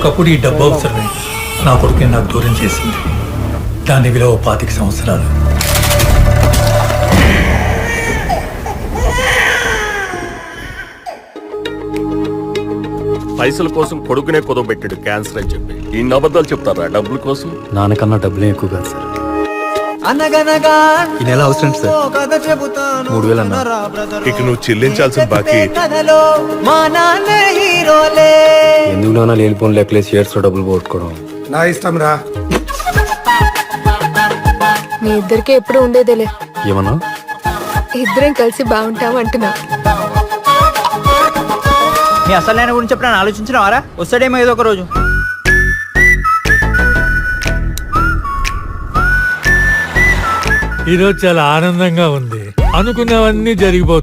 ఒకప్పుడు ఈ డబ్బు అవసరమే నా కొడుకుని నాకు దూరం చేసింది. దాని విలువ 25 సంవత్సరాలు. పైసల కోసం కొడుకునే కుదవబెట్టాడు క్యాన్సర్ అని చెప్పి ఈ అబద్ధాలు చెప్తారా డబ్బుల కోసం? నాన్నకన్నా డబ్బులే ఎక్కువ కాదు సార్. ఈ నెల అవసరం సార్ 3,000 అన్నా. ఇక నువ్వు చెల్లించాల్సిన బాకీ ఎందుకు నాన్న లేనిపోని లెక్కలేసి షేర్స్ లో డబ్బులు పోగొట్టుకోవడం? నా ఇష్టం రా. మీ ఇద్దరికి ఎప్పుడు ఉండేదేలే. ఏమన్నా? ఇద్దరం కలిసి బాగుంటాం అంటున్నా. మీ అసలు నేను గురించి ఎప్పుడైనా ఆలోచించినవారా? వస్తాడేమో ఏదో ఒక రోజు. ఈరోజు చాలా ఆనందంగా ఉంది. అనుకున్నవన్నీ జరిగిపోతాయి.